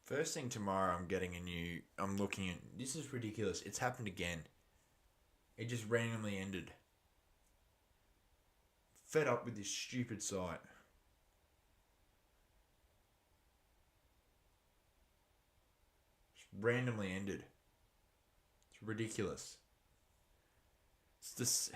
First thing tomorrow, I'm getting a new. I'm looking at. This is ridiculous. It's happened again. It just randomly ended. Fed up with this stupid site. Just randomly ended. It's ridiculous. It's this.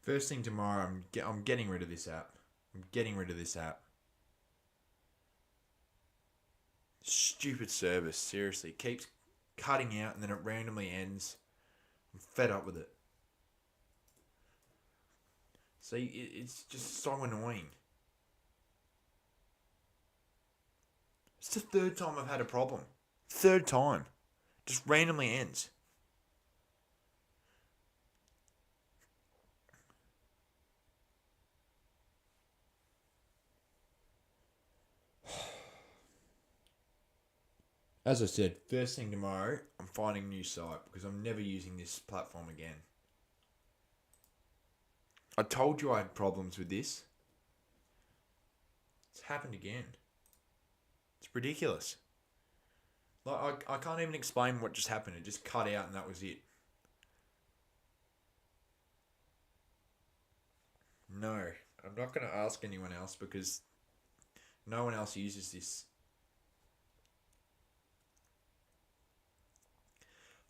First thing tomorrow, I'm getting rid of this app. I'm getting rid of this app. Stupid service. Seriously, it keeps cutting out and then it randomly ends. I'm fed up with it. See, it's just so annoying. It's the third time I've had a problem. Third time. Just randomly ends. As I said, first thing tomorrow, I'm finding a new site because I'm never using this platform again. I told you I had problems with this. It's happened again. It's ridiculous. Like I can't even explain what just happened. It just cut out and that was it. No, I'm not going to ask anyone else because no one else uses this.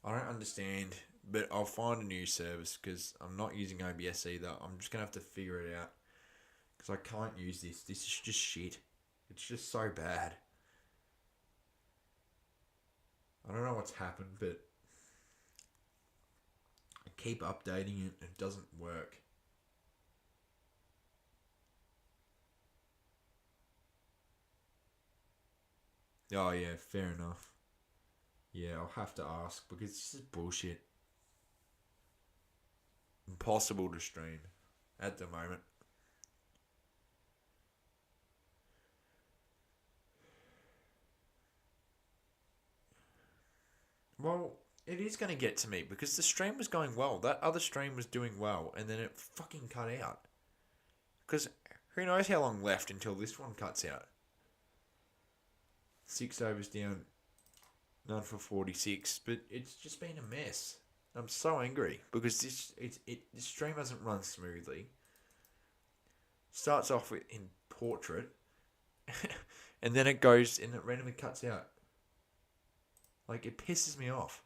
I don't understand, but I'll find a new service because I'm not using OBS either. I'm just going to have to figure it out because I can't use this. This is just shit. It's just so bad. I don't know what's happened, but I keep updating it and it doesn't work. Oh, yeah, fair enough. Yeah, I'll have to ask because this is bullshit. Impossible to stream at the moment. Well, it is going to get to me because the stream was going well. That other stream was doing well, and then it fucking cut out. Because who knows how long left until this one cuts out? 6 overs down, none for 46, but it's just been a mess. I'm so angry because this stream hasn't run smoothly. Starts off in portrait, and then it goes and it randomly cuts out. Like it pisses me off.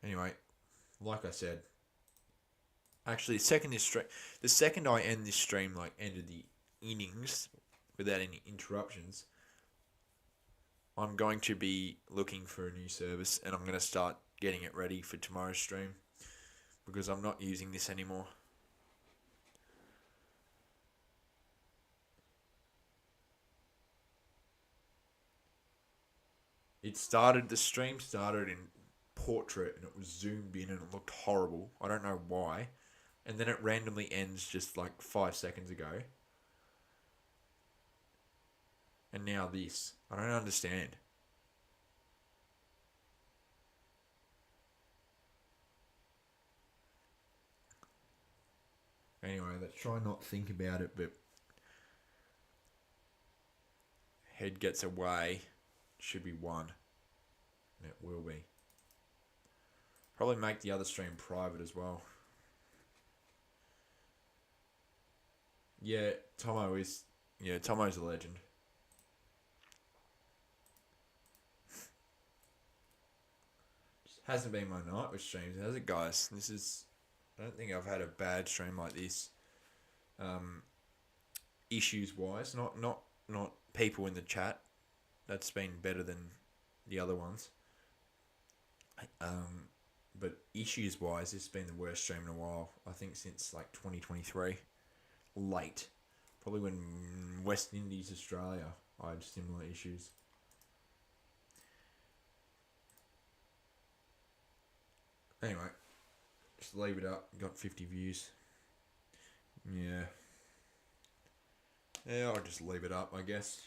Anyway, like I said, actually, the second I end this stream, like ended the innings without any interruptions, I'm going to be looking for a new service and I'm going to start getting it ready for tomorrow's stream because I'm not using this anymore. The stream started in portrait and it was zoomed in and it looked horrible. I don't know why. And then it randomly ends just like 5 seconds ago. And now this. I don't understand. Anyway, let's try not to think about it, but head gets away. Should be one. And it will be. Probably make the other stream private as well. Yeah, Tomo's a legend. Just hasn't been my night with streams, has it, guys? I don't think I've had a bad stream like this. Issues wise, not people in the chat. That's been better than the other ones. But issues wise, this has been the worst stream in a while. I think since like 2023. Late. Probably when West Indies, Australia, I had similar issues. Anyway, just leave it up. Got 50 views. Yeah. Yeah, I'll just leave it up, I guess.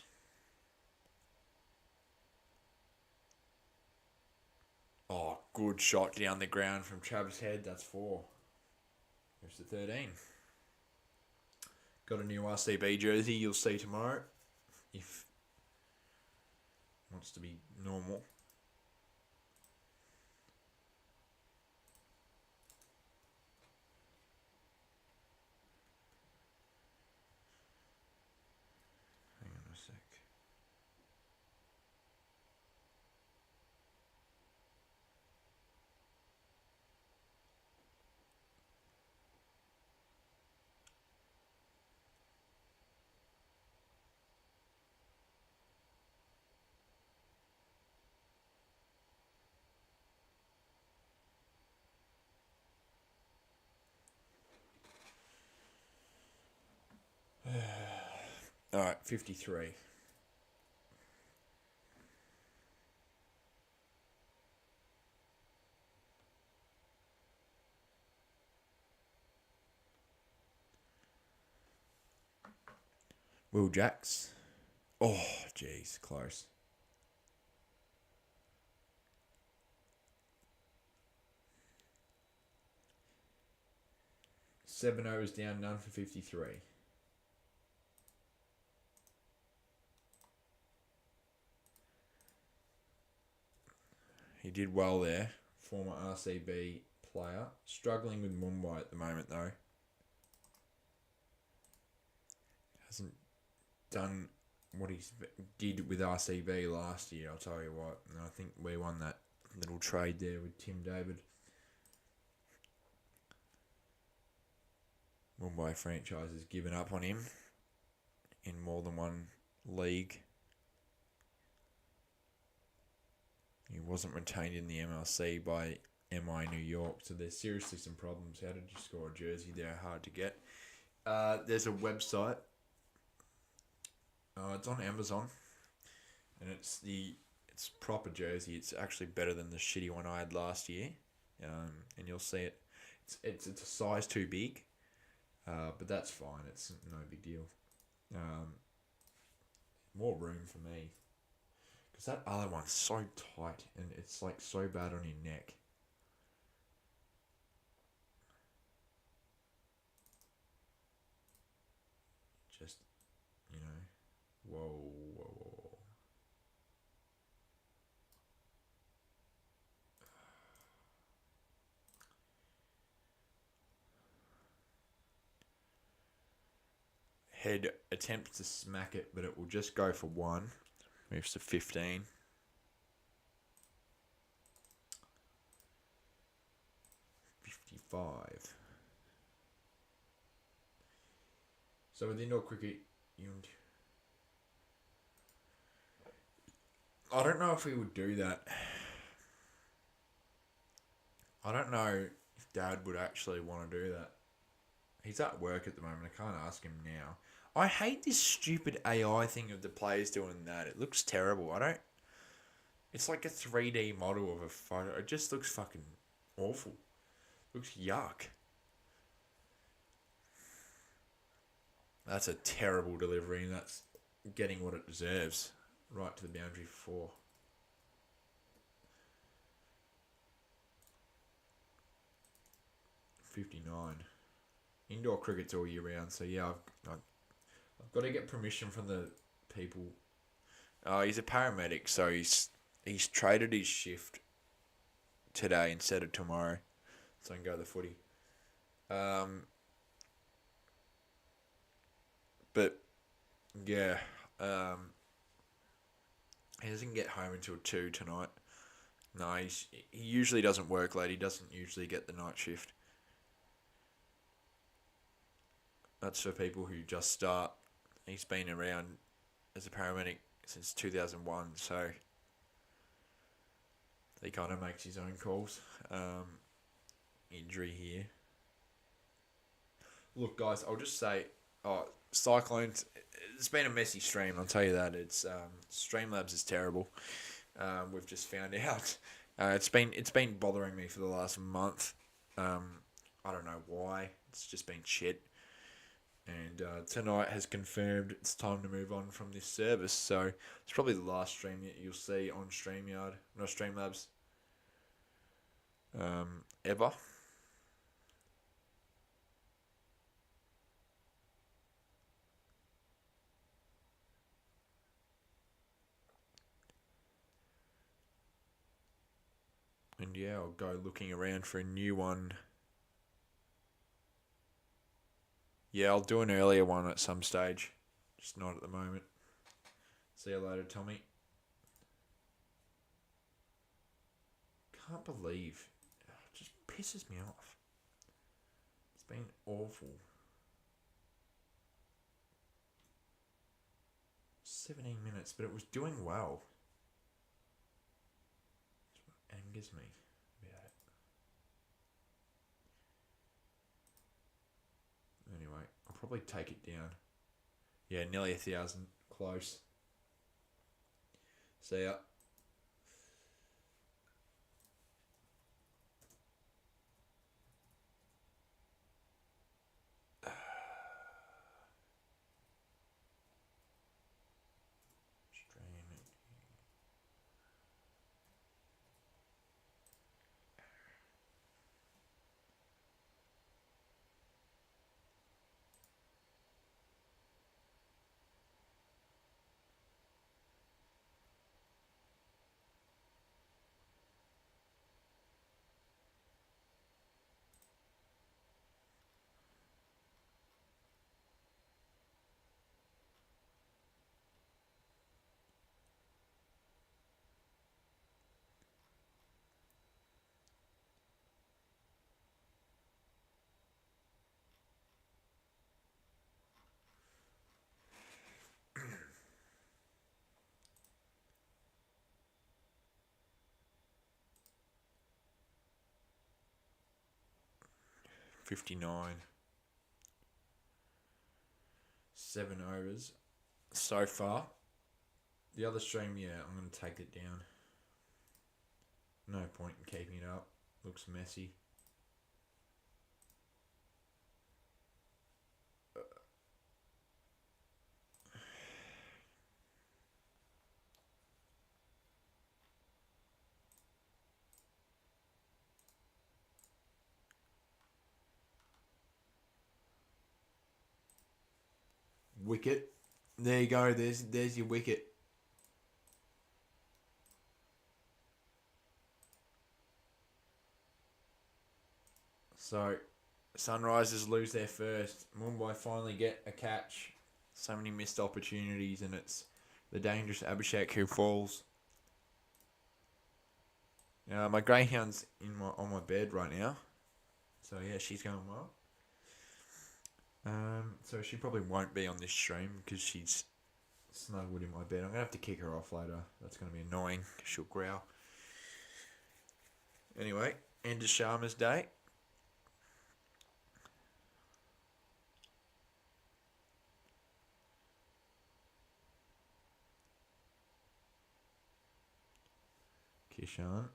Oh, good shot down the ground from Travis Head. That's 4. Goes to 13. Got a new RCB jersey you'll see tomorrow. If wants to be normal. Hang on a sec. Alright, 53. Will Jacks. Oh, jeez, close. 7 overs down, none for 53. He did well there. Former RCB player. Struggling with Mumbai at the moment, though. Hasn't done what he did with RCB last year, I'll tell you what. And I think we won that little trade there with Tim David. Mumbai franchise has given up on him in more than one league. He wasn't retained in the MLC by MI New York, so there's seriously some problems. How did you score a jersey there? Hard to get. There's a website. It's on Amazon, and it's proper jersey. It's actually better than the shitty one I had last year, and you'll see it. It's a size too big, but that's fine. It's no big deal. More room for me. Because that other one's so tight and it's like so bad on your neck. Just, whoa. Head attempts to smack it, but it will just go for 1. Moves to 15. So with indoor cricket, I don't know if he would do that. I don't know if Dad would actually want to do that. He's at work at the moment. I can't ask him now. I hate this stupid AI thing of the players doing that. It looks terrible. It's like a 3D model of a photo. It just looks fucking awful. Looks yuck. That's a terrible delivery, and that's getting what it deserves. Right to the boundary for 4. $59. Indoor cricket's all year round, so yeah, I've got to get permission from the people. He's a paramedic, so he's traded his shift today instead of tomorrow, so I can go to the footy. But yeah, he doesn't get home until 2 tonight. No, he usually doesn't work late. He doesn't usually get the night shift. That's for people who just start. He's been around as a paramedic since 2001, so he kind of makes his own calls. Injury here. Look, guys, I'll just say, Cyclones, it's been a messy stream, I'll tell you that. It's Streamlabs is terrible. We've just found out. It's been bothering me for the last month. I don't know why. It's just been shit. And tonight has confirmed it's time to move on from this service. So it's probably the last stream that you'll see on Streamlabs. ever. And yeah, I'll go looking around for a new one. Yeah, I'll do an earlier one at some stage. Just not at the moment. See you later, Tommy. Can't believe. It just pisses me off. It's been awful. 17 minutes, but it was doing well. That's what angers me about it. Anyway, I'll probably take it down. Yeah, nearly 1,000. Close. See ya. Stream. 59. 7 overs so far. The other stream, yeah, I'm going to take it down. No point in keeping it up. Looks messy. Wicket. There you go. There's your wicket. So, Sunrisers lose their first. Mumbai finally get a catch. So many missed opportunities, and it's the dangerous Abhishek who falls. My greyhound's on my bed right now. So yeah, she's going well. So she probably won't be on this stream because she's snuggled in my bed. I'm gonna have to kick her off later. That's gonna be annoying. She'll growl. Anyway, end of Sharma's day. Kishan.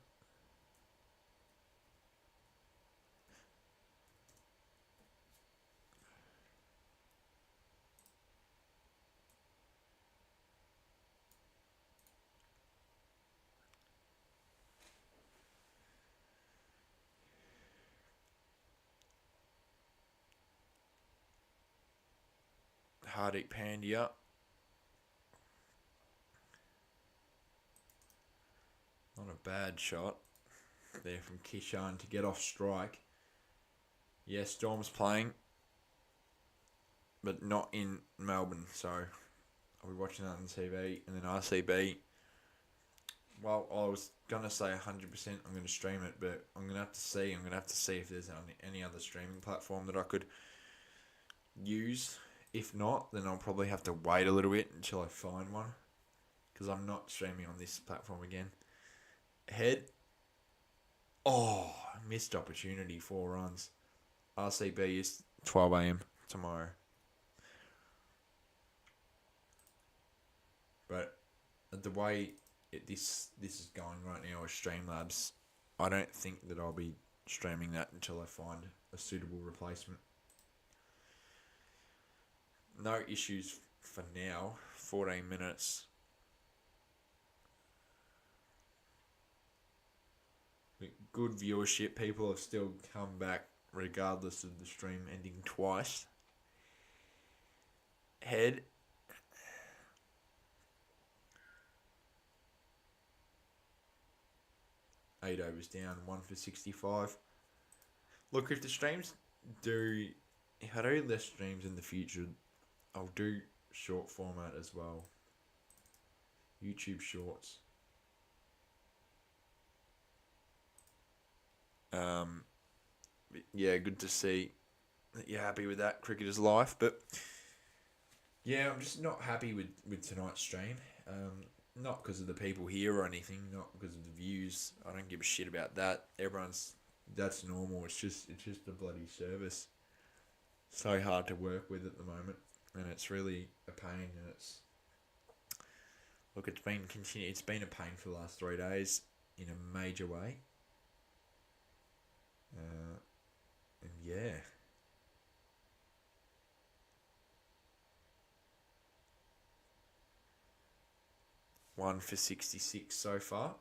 Hardik Pandya. Not a bad shot there from Kishan to get off strike. Yeah, Storm's playing, but not in Melbourne, so I'll be watching that on TV. And then RCB, well, I was going to say 100% I'm going to stream it, but I'm going to have to see. I'm going to have to see if there's any other streaming platform that I could use. If not, then I'll probably have to wait a little bit until I find one, because I'm not streaming on this platform again. Head. Oh, missed opportunity, 4 runs. RCB is 12 a.m. tomorrow. But the way this is going right now with Streamlabs, I don't think that I'll be streaming that until I find a suitable replacement. No issues for now. 14 minutes. good viewership. People have still come back regardless of the stream ending twice. Head. Eight overs down, 1 for 65. Look, if the streams do, if I do less streams in the future, I'll do short format as well. YouTube shorts. Yeah, good to see that you're happy with that, Cricketer's Life. But yeah, I'm just not happy with tonight's stream. Not because of the people here or anything, not because of the views. I don't give a shit about that. That's normal. It's just a bloody service. So hard to work with at the moment, and it's really a pain. And it's been a pain for the last 3 days in a major way. And yeah. One for 66 so far.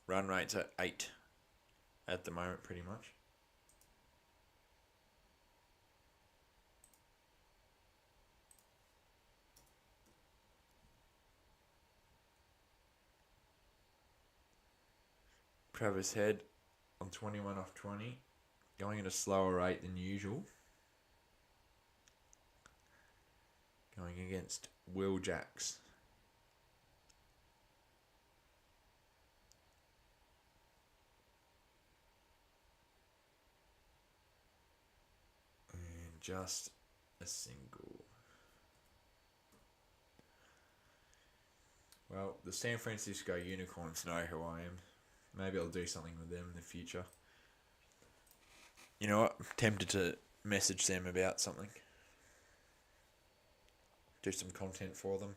Run rate's at 8 at the moment, pretty much. Travis Head on 21 off 20, going at a slower rate than usual. Going against Will Jacks. And just a single. Well, the San Francisco Unicorns know who I am. Maybe I'll do something with them in the future. You know what? I'm tempted to message them about something. Do some content for them.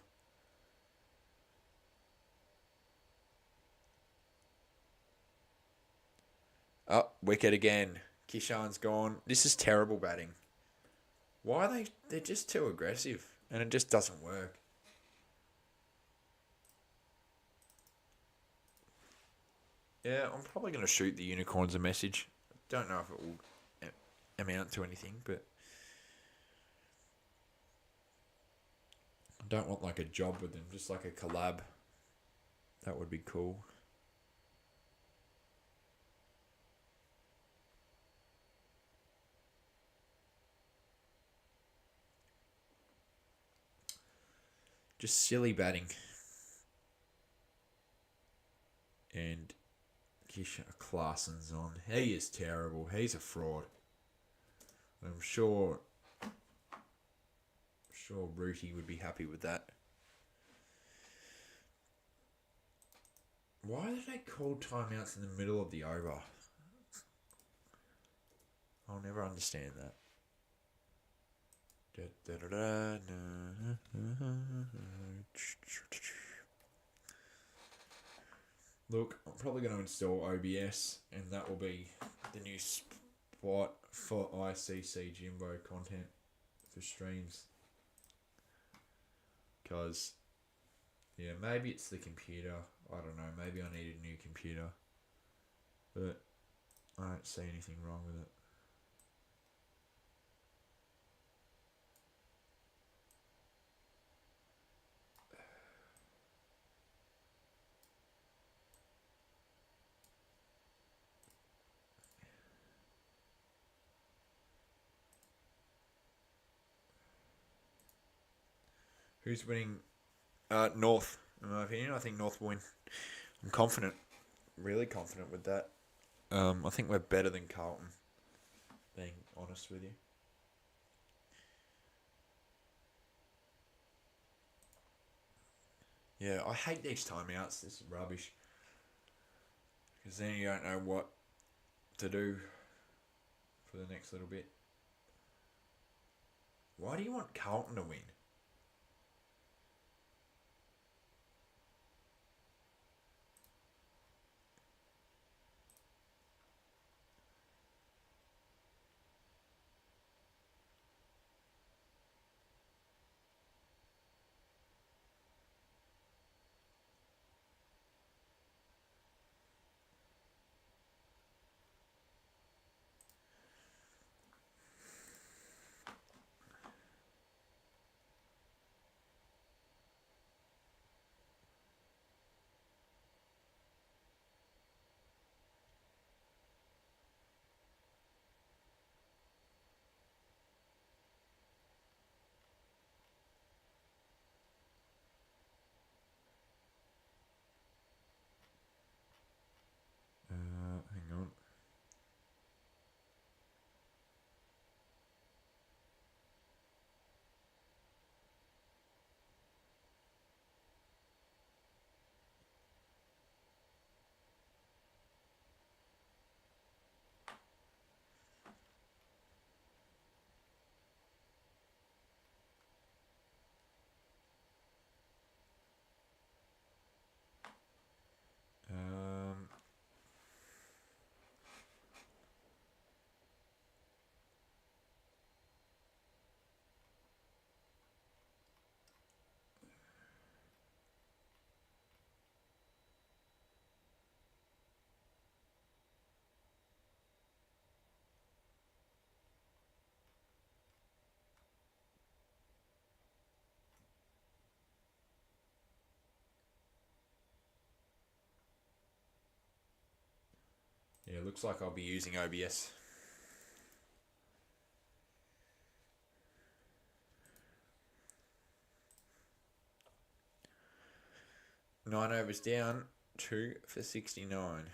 Oh, wicket again. Kishan's gone. This is terrible batting. Why are they're just too aggressive, and it just doesn't work. Yeah, I'm probably going to shoot the Unicorns a message. Don't know if it will amount to anything, but I don't want like a job with them, just like a collab. That would be cool. Just silly batting. And Kisha Clarkson's on. He is terrible. He's a fraud. I'm sure Rooty would be happy with that. Why did they call timeouts in the middle of the over? I'll never understand that. Look, I'm probably going to install OBS, and that will be the new spot for ICC Jimbo content for streams. Because, yeah, maybe it's the computer. I don't know. Maybe I need a new computer. But I don't see anything wrong with it. Who's winning? North, in my opinion. I think North will win. I'm confident. Really confident with that. I think we're better than Carlton, being honest with you. Yeah, I hate these timeouts. This is rubbish. Because then you don't know what to do for the next little bit. Why do you want Carlton to win? Yeah, looks like I'll be using OBS. 9 overs down, 2 for 69.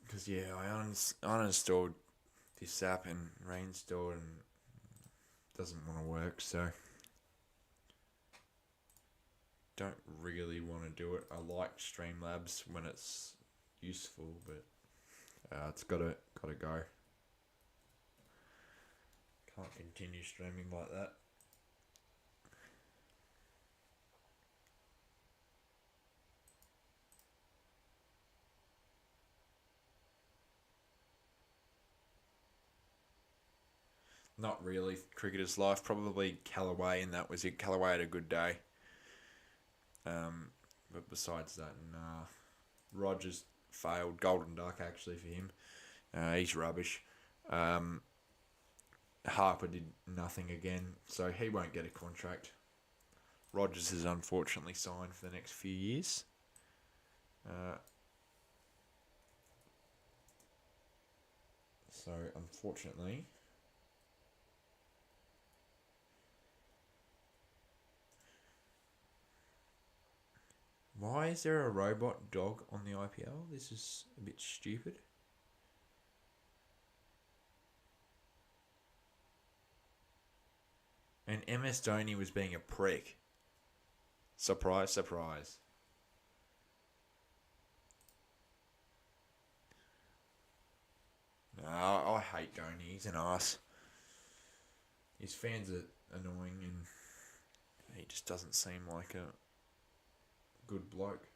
Because, yeah, I uninstalled this app and reinstalled and doesn't want to work, so don't really want to do it. I like Streamlabs when it's useful, but it's gotta go. Can't continue streaming like that. Not really cricketer's life. Probably Callaway, and that was it. Callaway had a good day. But besides that, nah. Rogers failed. Golden duck, actually, for him. He's rubbish. Harper did nothing again, so he won't get a contract. Rogers is unfortunately signed for the next few years. So, unfortunately... Why is there a robot dog on the IPL? This is a bit stupid. And MS Dhoni was being a prick. Surprise, surprise. No, I hate Dhoni. He's an ass. His fans are annoying and he just doesn't seem like a good bloke.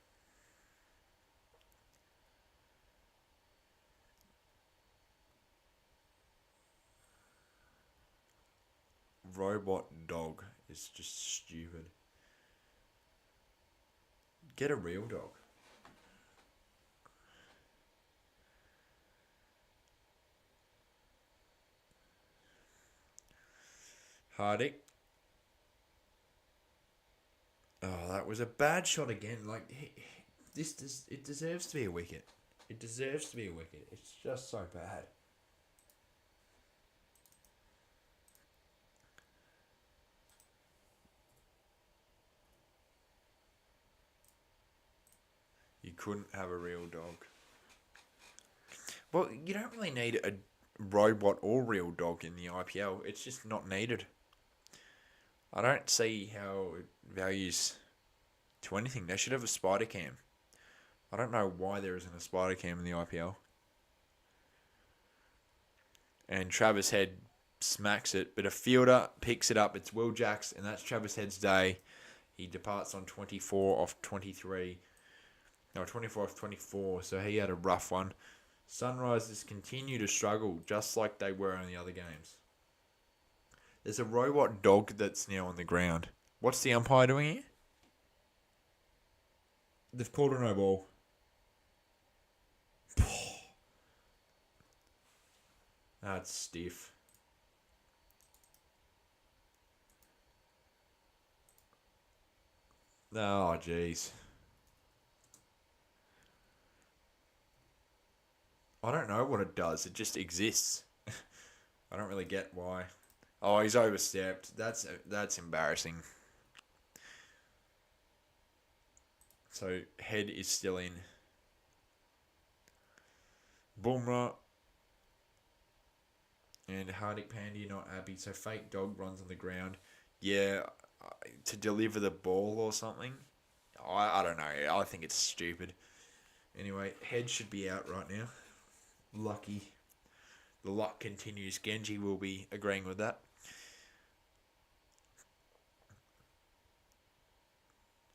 Robot dog is just stupid. Get a real dog. Hardik. Oh, that was a bad shot again. It deserves to be a wicket. It deserves to be a wicket. It's just so bad. You couldn't have a real dog. Well, you don't really need a robot or real dog in the IPL. It's just not needed. I don't see how it values to anything. They should have a spider cam. I don't know why there isn't a spider cam in the IPL. And Travis Head smacks it, but a fielder picks it up. It's Will Jacks, and that's Travis Head's day. He departs on 24 off 23. No, 24 off 24, so he had a rough one. Sunrisers continue to struggle, just like they were in the other games. There's a robot dog that's now on the ground. What's the umpire doing here? They've called a no ball. That's stiff. Oh, jeez. I don't know what it does. It just exists. I don't really get why. Oh, he's overstepped. That's embarrassing. So, Head is still in. Bumrah and Hardik Pandya not happy. So, fake dog runs on the ground. Yeah, to deliver the ball or something. I don't know. I think it's stupid. Anyway, Head should be out right now. Lucky. The luck continues. Genji will be agreeing with that.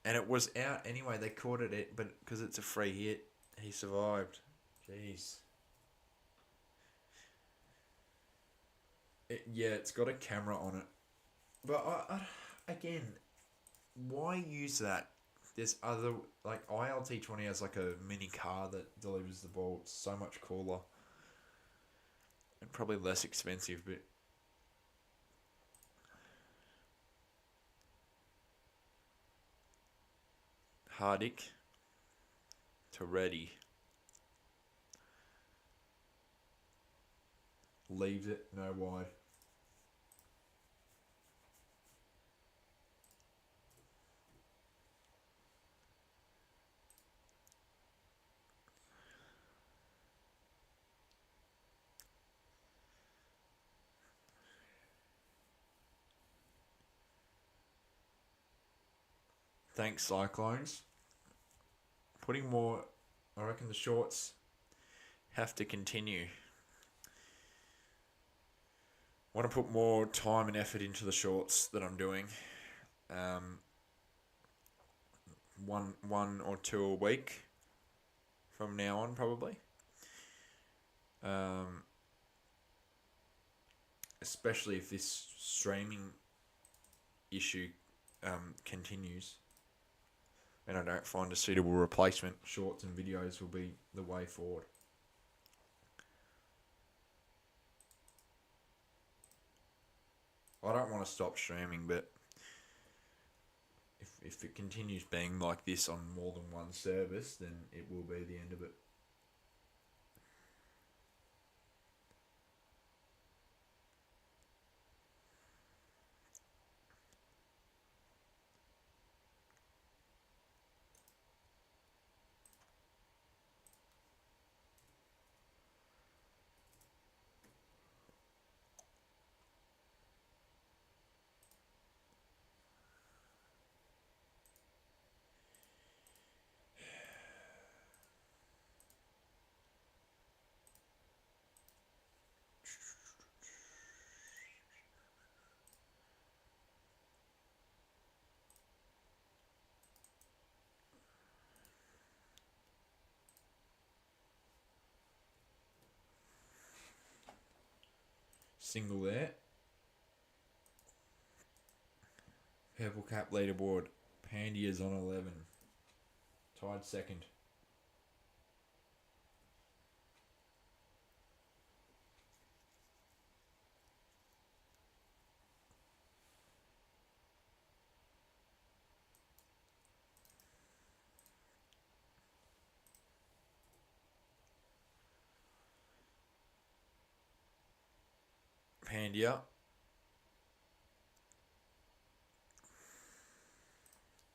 And it was out anyway. They caught it, but because it's a free hit, he survived. Jeez. It's got a camera on it. But again, why use that? There's other, like ILT20 has like a mini car that delivers the ball. It's so much cooler. And probably less expensive, but Hardick to Reddy. Leaves it, no wide. Thanks, Cyclones. Putting more, I reckon the shorts have to continue. Want to put more time and effort into the shorts that I'm doing. One or two a week from now on, probably. Especially if this streaming issue continues and I don't find a suitable replacement, shorts and videos will be the way forward. I don't want to stop streaming, but if it continues being like this on more than one service, then it will be the end of it. Single there. Purple cap leaderboard. Pandia's on 11. Tied second. Pandia.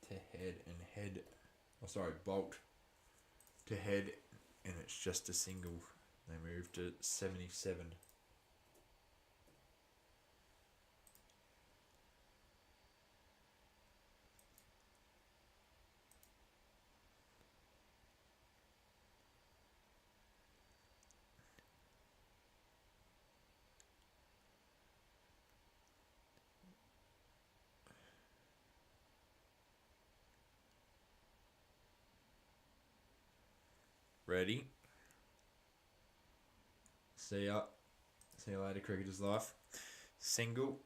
To head and head. Oh, sorry, Bolt to head, and it's just a single. They moved to 77. Ready? See ya. See you later, cricketer's life. Single.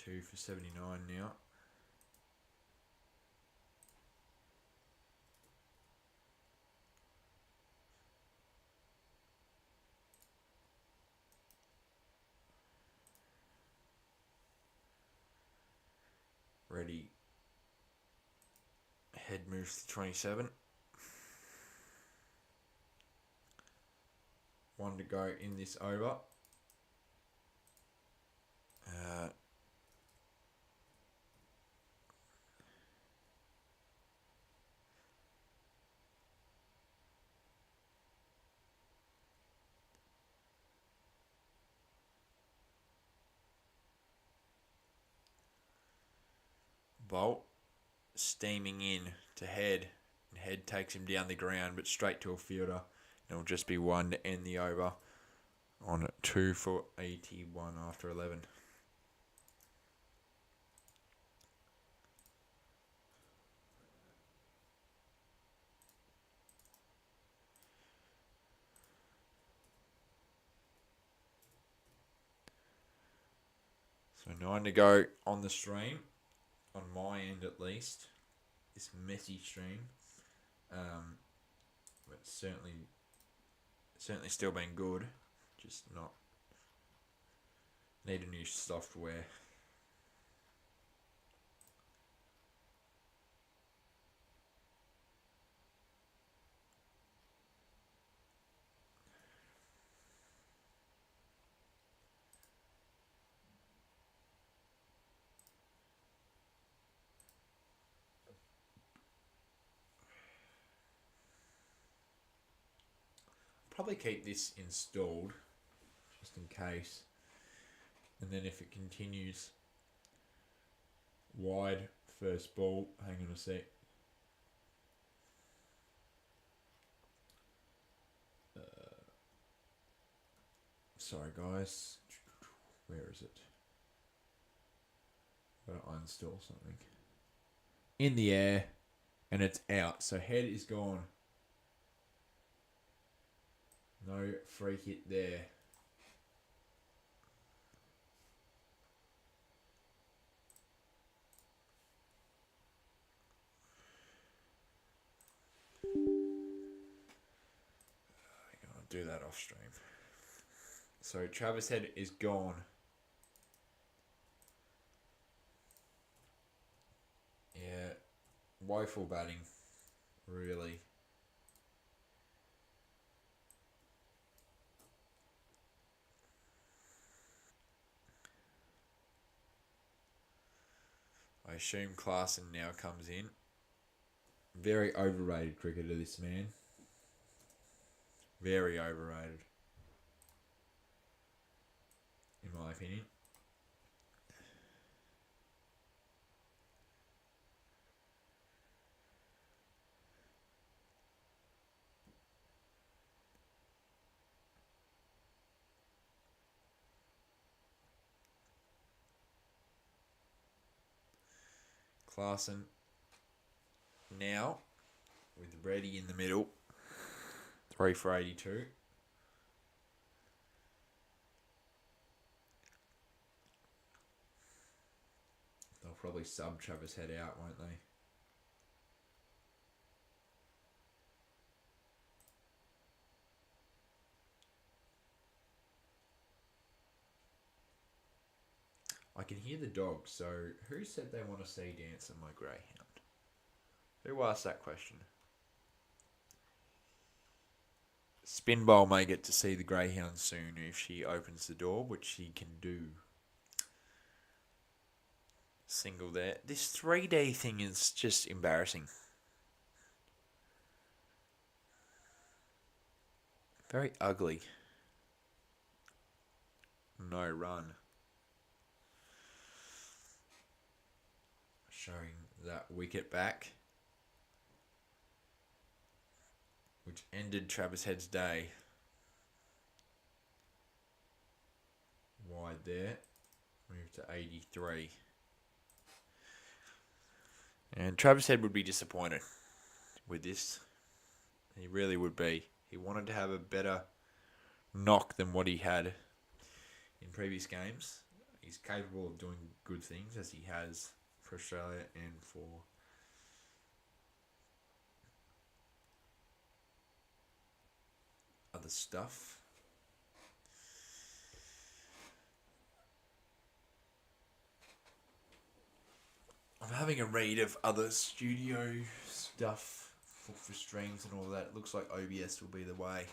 Two for 79 now. Ready. Head moves to 27. One to go in this over. Bolt steaming in to head. Head takes him down the ground, but straight to a fielder. It'll just be one to end the over on 2 for 81 after 11. So 9 to go on the stream, on my end at least. This messy stream. But certainly still been good. Just not need a new software. Probably keep this installed just in case, and then if it continues wide first ball, hang on a sec. Sorry guys, where is it? Gotta uninstall something. In the air, and it's out. So head is gone. No free hit there. I'll do that off stream. So Travis Head is gone. Yeah, woeful batting, really. I assume Klaasen now comes in. Very overrated cricketer, this man. Very overrated, in my opinion. Klaasen now with Reddy in the middle. 3 for 82. They'll probably sub Travis Head out, won't they? I can hear the dogs, so who said they want to see Dance on my greyhound? Who asked that question? Spinball may get to see the greyhound soon if she opens the door, which she can do. Single there. This 3D thing is just embarrassing. Very ugly. No run. Showing that wicket back, which ended Travis Head's day. Wide there. Move to 83. And Travis Head would be disappointed with this. He really would be. He wanted to have a better knock than what he had in previous games. He's capable of doing good things, as he has for Australia and for other stuff. I'm having a read of other studio stuff for streams and all that. It looks like OBS will be the way.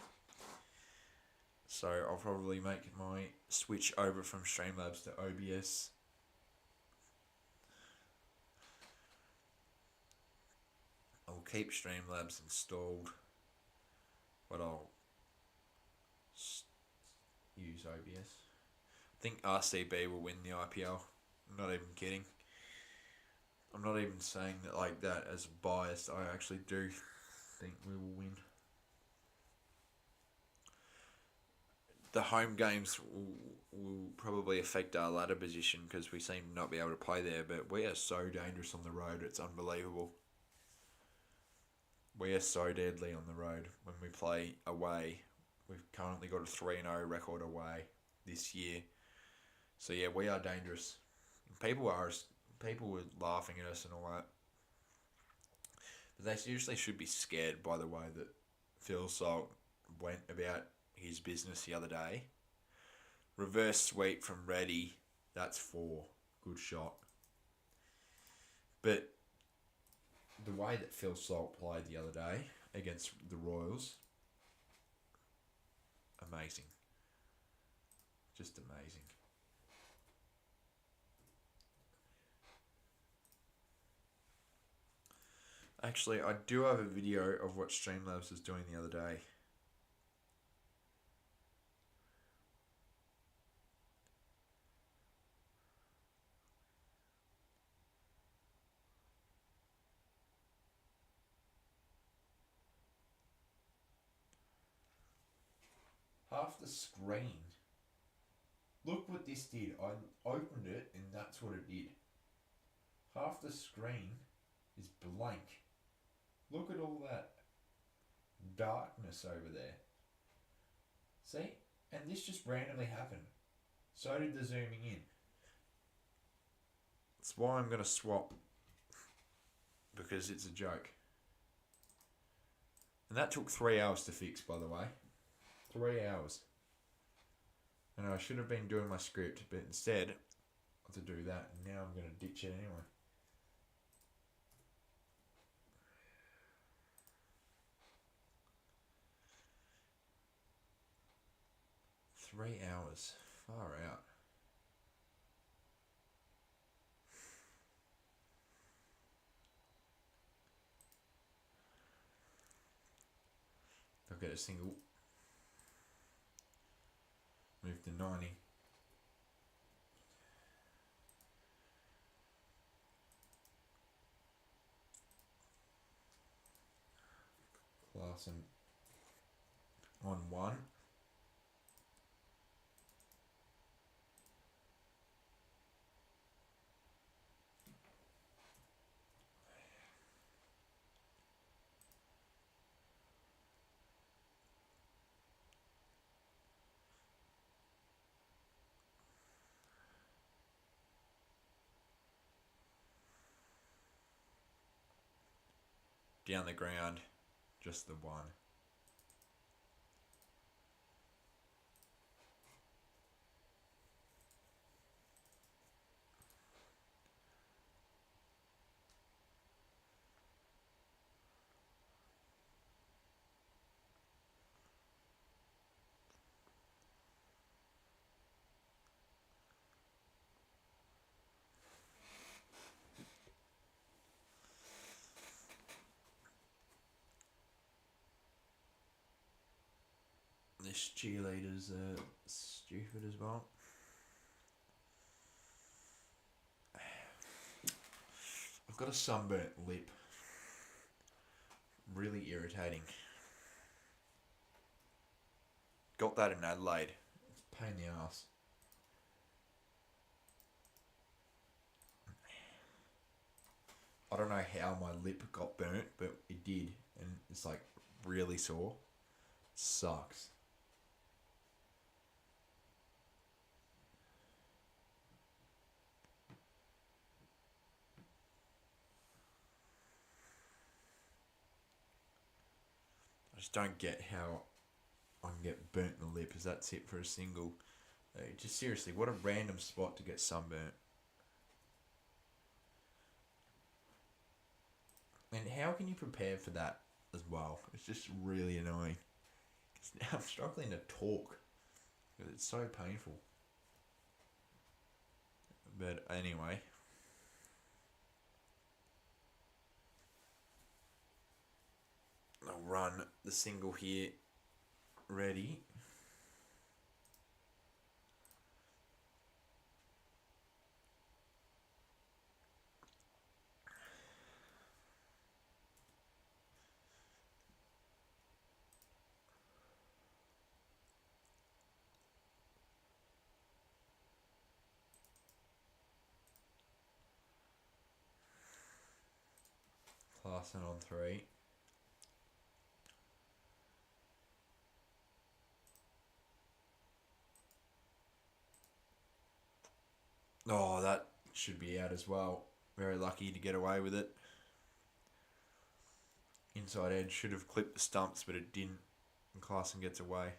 So I'll probably make my switch over from Streamlabs to OBS. I'll keep Streamlabs installed, but I'll use OBS. I think RCB will win the IPL. I'm not even kidding. I'm not even saying that like that as biased. I actually do think we will win. The home games will probably affect our ladder position because we seem to not be able to play there, but we are so dangerous on the road, it's unbelievable. We are so deadly on the road when we play away. We've currently got a 3-0 record away this year. So yeah, we are dangerous. People were laughing at us and all that. But they seriously should be scared by the way that Phil Salt went about his business the other day. Reverse sweep from Reddy, that's 4. Good shot. But the way that Phil Salt played the other day against the Royals, amazing. Just amazing. Actually, I do have a video of what Streamlabs was doing the other day. Half the screen. Look what this did. I opened it and that's what it did. Half the screen is blank. Look at all that darkness over there. See? And this just randomly happened. So did the zooming in. That's why I'm going to swap. Because it's a joke. And that took 3 hours to fix, by the way. 3 hours. And I should have been doing my script, but instead, I had to do that. And now I'm going to ditch it anyway. Three hours. Far out. I'll get a single. Move to 90. Classen on 1. Down the ground, just the 1. This cheerleader's stupid as well. I've got a sunburnt lip. Really irritating. Got that in Adelaide. It's a pain in the ass. I don't know how my lip got burnt, but it did. And it's like really sore. Sucks. I just don't get how I can get burnt in the lip. Is that's it for a single? Just seriously, what a random spot to get sunburnt. And how can you prepare for that as well? It's just really annoying. 'Cause now I'm struggling to talk because it's so painful. But anyway. I'll run the single here. Ready. Larson on 3. Oh, that should be out as well. Very lucky to get away with it. Inside edge should have clipped the stumps, but it didn't. And Clarkson gets away.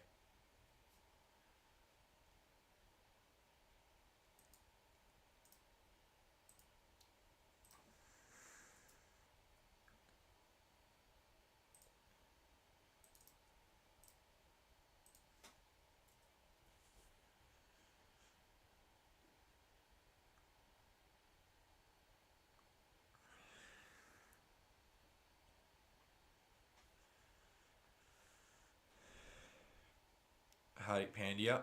Hardik Pandya.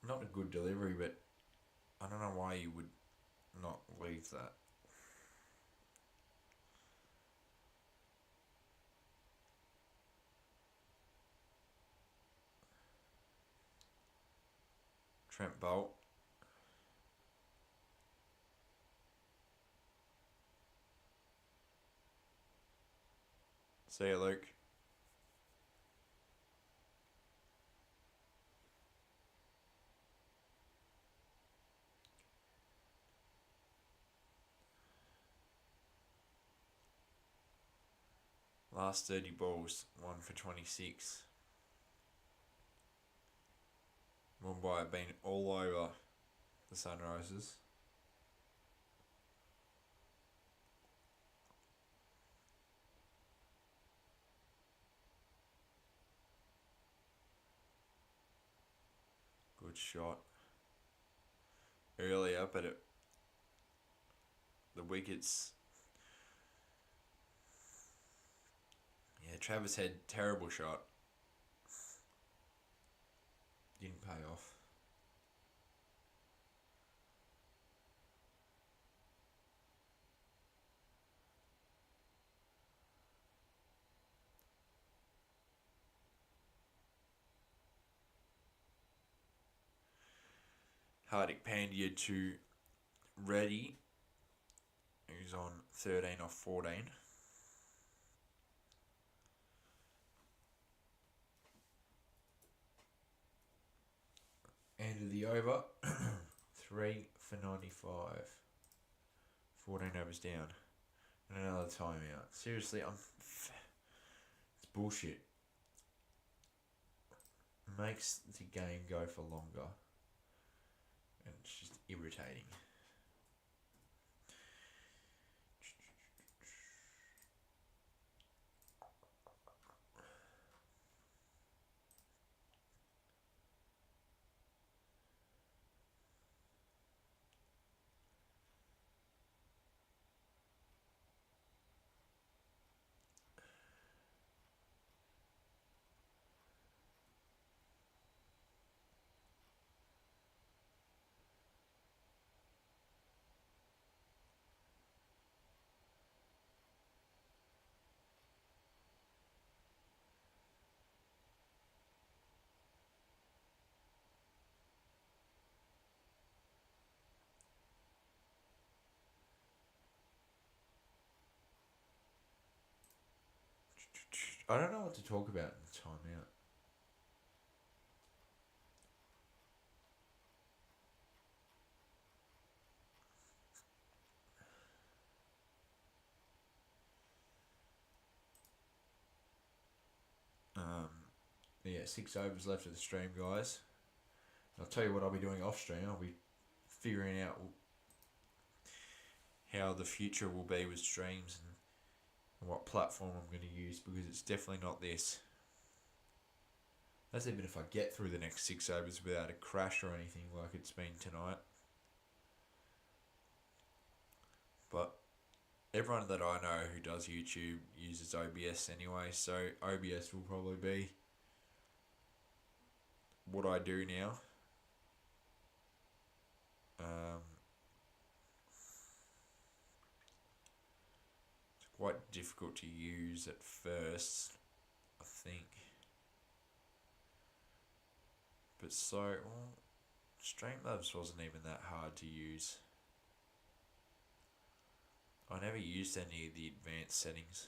Not a good delivery, but I don't know why you would not leave that. Trent Bolt. See you, Luke. Last 30 balls, 1 for 26. Mumbai have been all over the Sunrisers. Good shot earlier, but the wickets. Yeah, Travis Head, terrible shot. Didn't pay off. Hardik Pandya to Reddy, who's on 13 off 14. End of the over. 3 for 95. 14 overs down. And another timeout. Seriously, it's bullshit. Makes the game go for longer. And it's just irritating. I don't know what to talk about in the timeout. Yeah, 6 overs left of the stream, guys. I'll tell you what I'll be doing off stream. I'll be figuring out how the future will be with streams and what platform I'm going to use, because it's definitely not this. That's even if I get through the next 6 overs without a crash or anything like it's been tonight. But everyone that I know who does YouTube uses OBS anyway, so OBS will probably be what I do now. It's quite difficult to use at first, I think. But Streamlabs wasn't even that hard to use. I never used any of the advanced settings.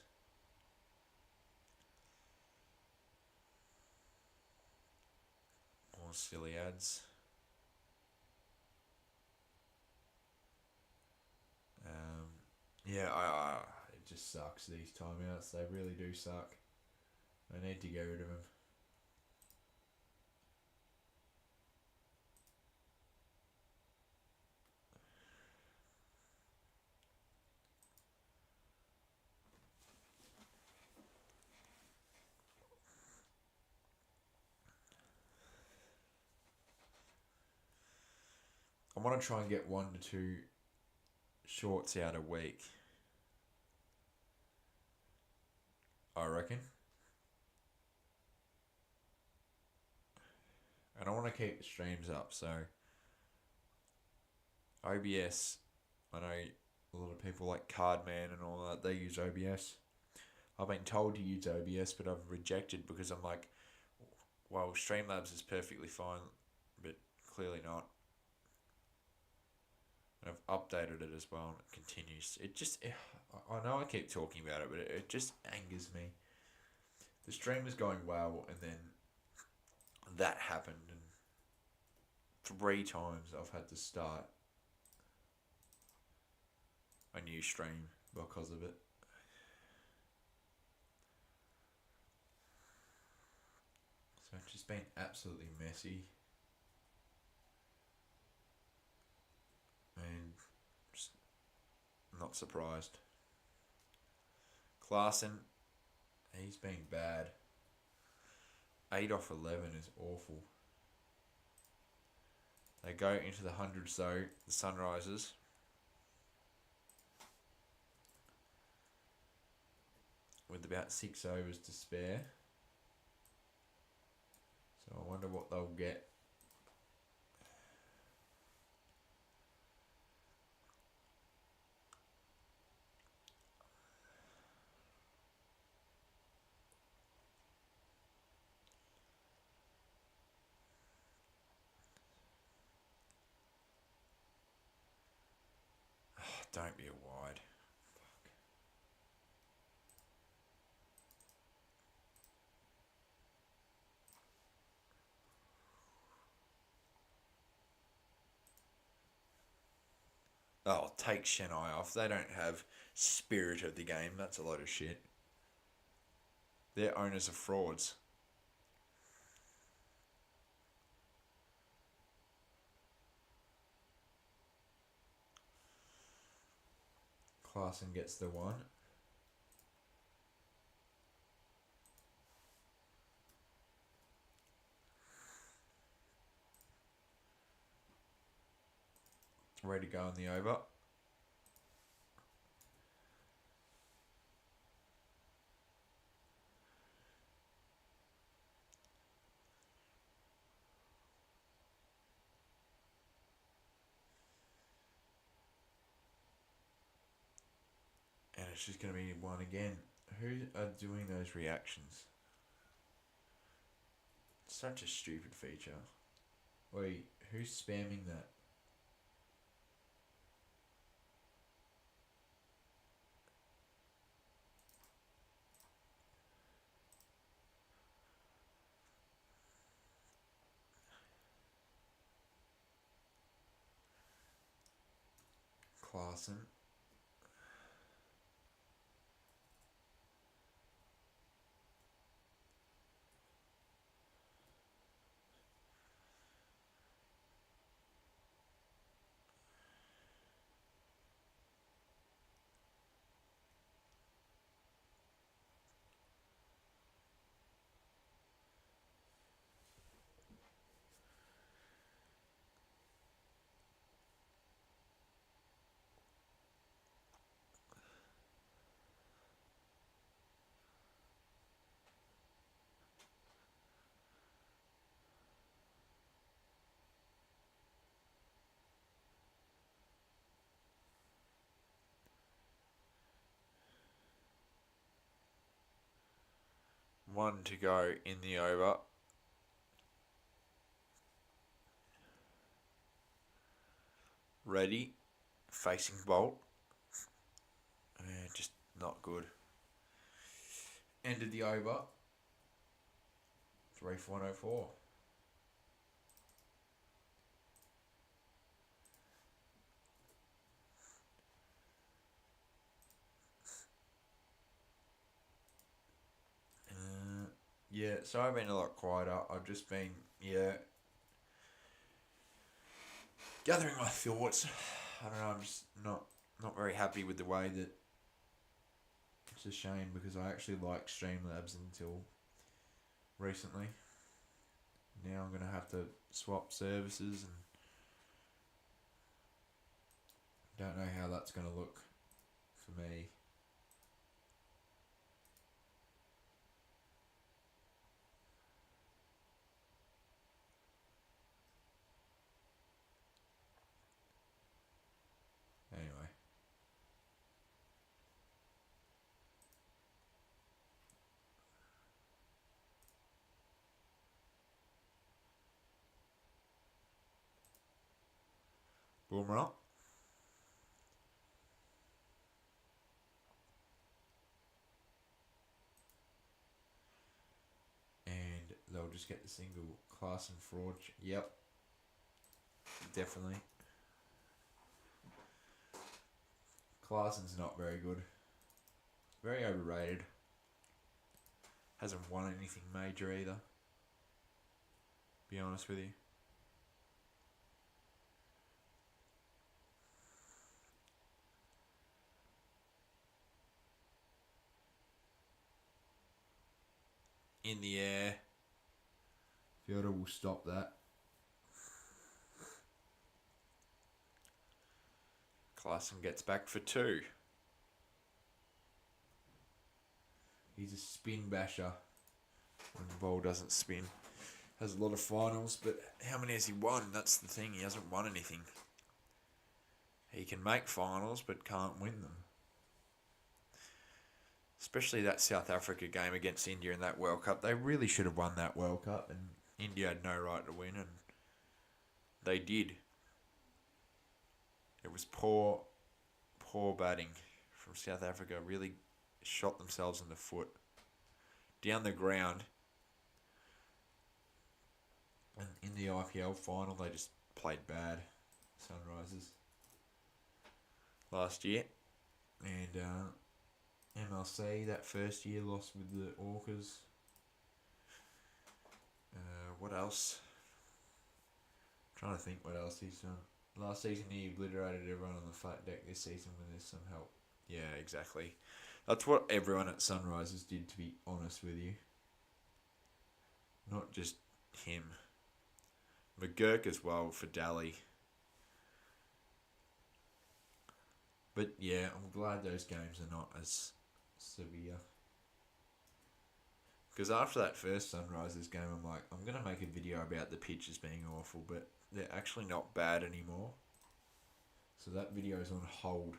More silly ads. Yeah, it just sucks, these timeouts. They really do suck. I need to get rid of them. I want to try and get 1 to 2 shorts out a week. I reckon. And I want to keep the streams up, so OBS, I know a lot of people like Cardman and all that, they use OBS. I've been told to use OBS, but I've rejected because I'm like, well, Streamlabs is perfectly fine, but clearly not. And I've updated it as well, and it continues. I know I keep talking about it, but it just angers me. The stream was going well, and then that happened, and 3 times I've had to start a new stream because of it. So it's just been absolutely messy. And just not surprised. Klaassen, he's been bad. 8 off 11 is awful. They go into the hundreds though, the Sunrisers. With about 6 overs to spare. So I wonder what they'll get. Oh, don't be a wide. Oh, take Chennai off. They don't have spirit of the game. That's a load of shit. Their owners are frauds. Klaassen gets the one. Ready to go in the over. And it's just going to be one again. Who are doing those reactions? Such a stupid feature. Wait, who's spamming that? Klaassen. One to go in the over. Ready. Facing Bolt. Not good. Ended the over. 3 for 104. Yeah, so I've been a lot quieter. I've just been, gathering my thoughts. I don't know, I'm just not very happy with the way that it's a shame because I actually liked Streamlabs until recently. Now I'm going to have to swap services and don't know how that's going to look for me. Anyway. Boomerang. And they'll just get the single class and fraud. Yep. Definitely. Clarkson's not very good. Very overrated. Hasn't won anything major either. Be honest with you. In the air. Fielder will stop that. Clarkson gets back for 2. He's a spin basher. When the ball doesn't spin. Has a lot of finals, but how many has he won? That's the thing, he hasn't won anything. He can make finals, but can't win them. Especially that South Africa game against India in that World Cup. They really should have won that World Cup, and India had no right to win, and they did. It was poor batting from South Africa. Really shot themselves in the foot. Down the ground. And in the IPL final, they just played bad. Sunrisers. Last year. And MLC, that first year, lost with the Orcas. What else? I'm trying to think what else he's done. Last season he obliterated everyone on the flat deck. This season when there's some help. Yeah, exactly. That's what everyone at Sunrisers did, to be honest with you. Not just him. McGurk as well for Daly. But yeah, I'm glad those games are not as severe. Because after that first Sunrisers game, I'm like, I'm going to make a video about the pitches being awful, but they're actually not bad anymore. So that video is on hold.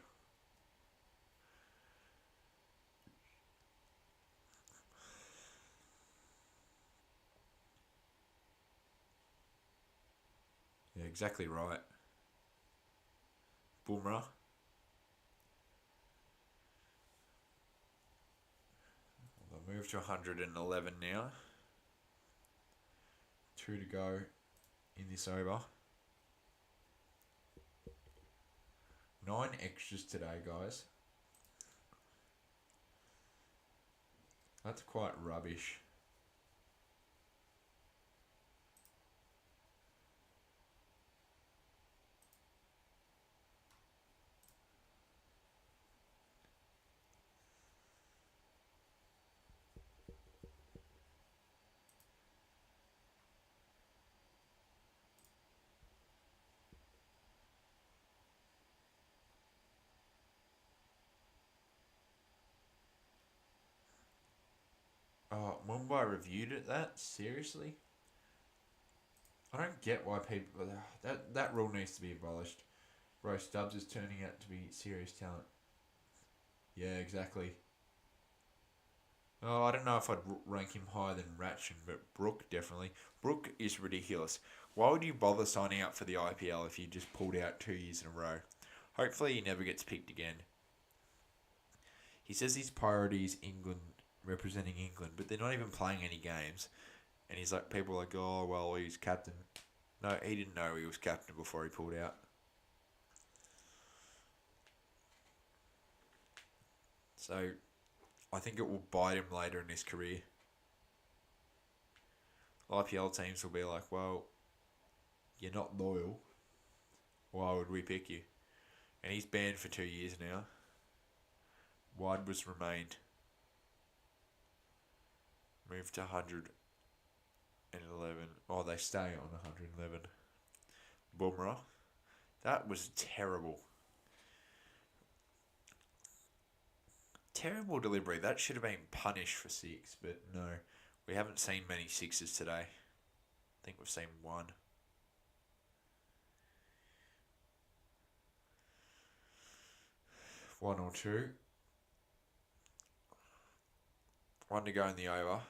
Yeah, exactly right. Boomerang. I'll move to 111 now. 2 to go in this over. 9 extras today, guys. That's quite rubbish. Oh, Mumbai reviewed it. That seriously? I don't get why people that rule needs to be abolished. Bro, Stubbs is turning out to be serious talent. Yeah, exactly. Oh, I don't know if I'd rank him higher than Ratchin, but Brook definitely. Brook is ridiculous. Why would you bother signing up for the IPL if you just pulled out 2 years in a row? Hopefully he never gets picked again. He says his priority is England, representing England, but they're not even playing any games. And he's like, people are like, oh, well, he's captain. No, he didn't know he was captain before he pulled out. So, I think it will bite him later in his career. IPL teams will be like, well, you're not loyal. Why would we pick you? And he's banned for 2 years now. Wide was remained. Moved to 111. Oh, they stay on 111. Bumrah. That was terrible. Terrible delivery. That should have been punished for 6, but no. We haven't seen many 6s today. I think we've seen 1. One or 2. 1 to go in the over.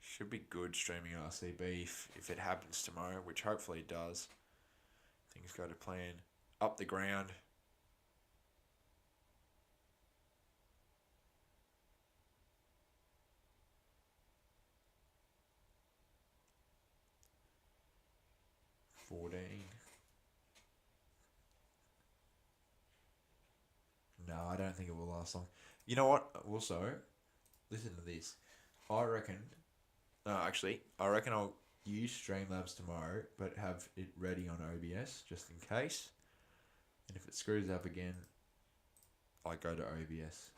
Should be good streaming RCB if it happens tomorrow, which hopefully it does. Things go to plan. Up the ground. No, I don't think it will last long. You know what? Also, listen to this. I reckon. No, actually, I reckon I'll use Streamlabs tomorrow, but have it ready on OBS just in case. And if it screws up again, I go to OBS.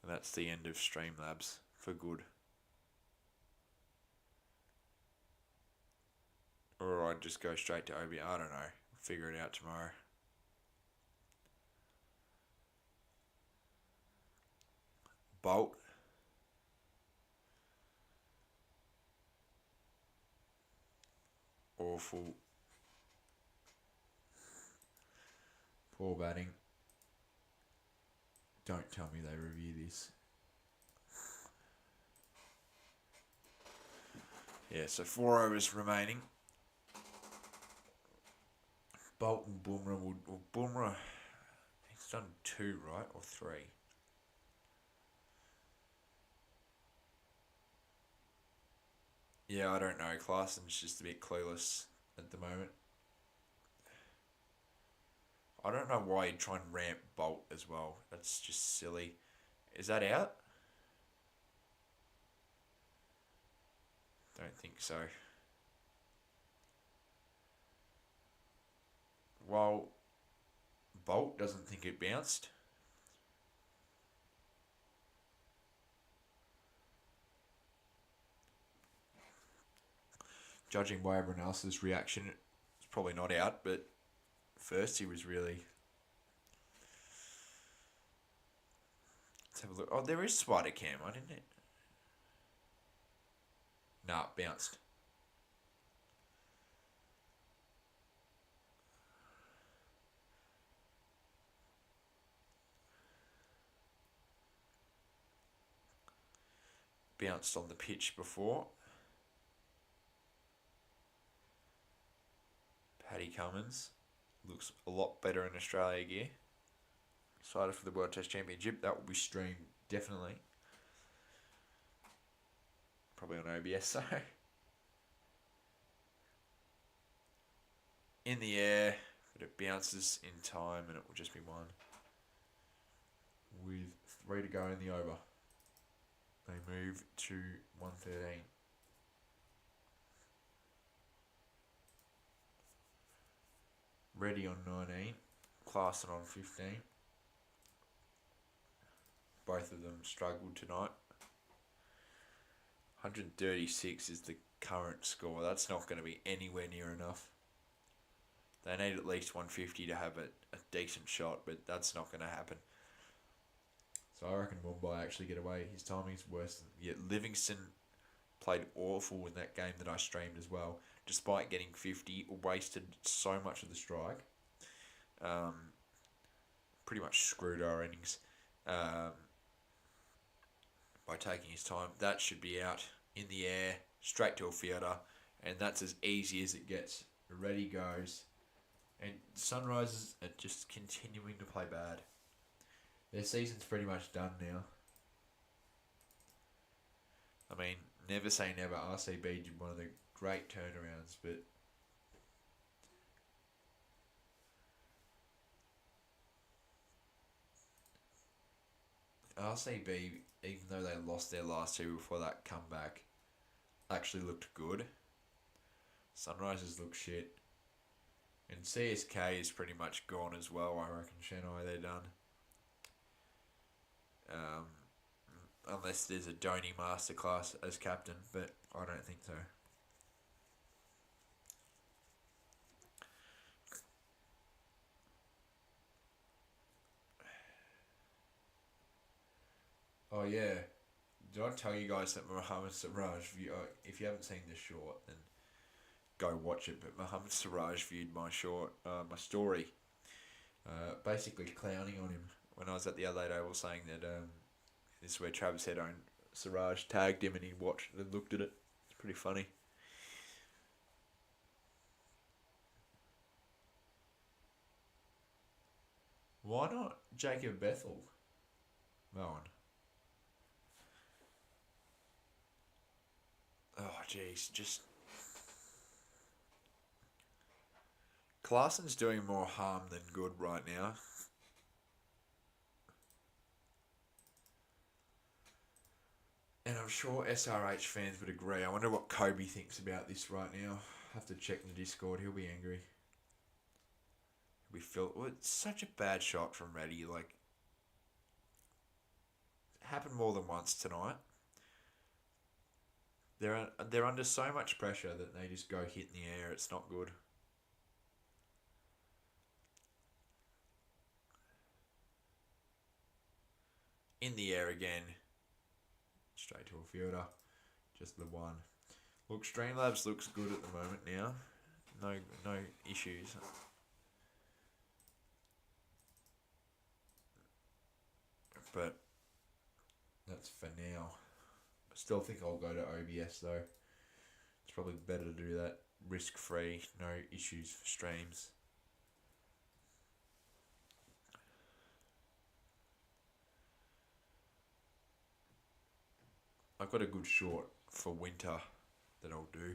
And that's the end of Streamlabs for good. Or I'd just go straight to OBS. I don't know. Figure it out tomorrow. Bolt. Awful. Poor batting. Don't tell me they review this. Yeah, so 4 overs remaining. Bolt and Bumrah would... Well, Bumrah, he's done 2, right? Or 3? Yeah, I don't know. Clarkson's just a bit clueless at the moment. I don't know why he'd try and ramp Bolt as well. That's just silly. Is that out? Don't think so. Well, Bolt doesn't think it bounced. Judging by everyone else's reaction, it's probably not out, but first he was really... Let's have a look. Oh, there is spider cam, I didn't it? Nah, bounced. Bounced on the pitch before. Paddy Cummins looks a lot better in Australia gear. Excited for the World Test Championship. That will be streamed, definitely. Probably on OBS, so. In the air, but it bounces in time and it will just be 1. With 3 to go in the over. They move to 113. Reddy on 19. Clarkson on 15. Both of them struggled tonight. 136 is the current score. That's not going to be anywhere near enough. They need at least 150 to have a decent shot, but that's not going to happen. So I reckon Mumbai actually get away. His timing's worse than... Yet Livingston played awful in that game that I streamed as well. Despite getting 50, wasted so much of the strike. Pretty much screwed our innings by taking his time. That should be out in the air, straight to a fielder, and that's as easy as it gets. Ready goes, And Sunrisers are just continuing to play bad. Their season's pretty much done now. I mean, never say never. RCB did one of the great turnarounds, but RCB, even though they lost their last two before that comeback, actually looked good. Sunrisers look shit. And CSK is pretty much gone as well, I reckon. Chennai, they're done. Um, unless there's a Dhoni masterclass as captain, but I don't think so. Oh yeah, did I tell you guys that Mohammad Siraj? If you haven't seen this short, then go watch it. But Mohammad Siraj viewed my short, my story, basically clowning on him when I was at the Adelaide Oval, saying that this is where Travis Head owned Siraj, tagged him, and he watched it and looked at it. It's pretty funny. Why not Jacob Bethel? Moen. Oh jeez, just Clarkson's doing more harm than good right now. And I'm sure SRH fans would agree. I wonder what Kobe thinks about this right now. I have to check in the Discord. He'll be angry. We feel well, it's such a bad shot from Reddy. Like, it happened more than once tonight. They're under so much pressure that they just go hit in the air. It's not good. In the air again. Straight to a fielder. Just the one. Look, Streamlabs looks good at the moment now. No issues. But that's for now. I still think I'll go to OBS though. It's probably better to do that risk free, no issues for streams. I've got a good short for winter that I'll do.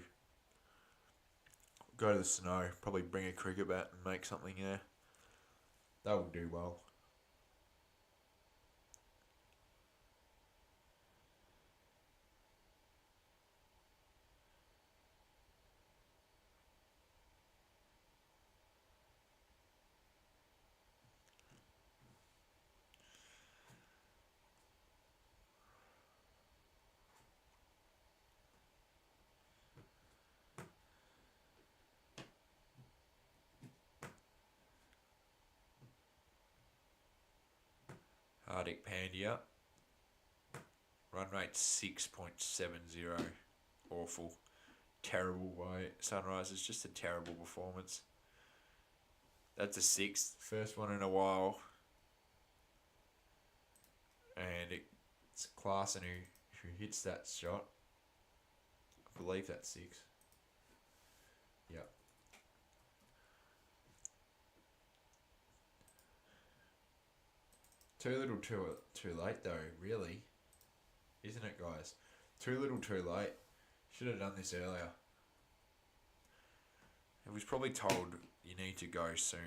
Go to the snow, probably bring a cricket bat and make something there. That will do well. Hardik Pandya. Run rate 6.70. Awful. Terrible by Sunrisers. Just a terrible performance. That's a sixth. First one in a while. And it's Klaassen who hits that shot. I believe that's six. Yep. Too little too late though, really. Isn't it, guys? Too little too late. Should have done this earlier. It was probably told you need to go soon.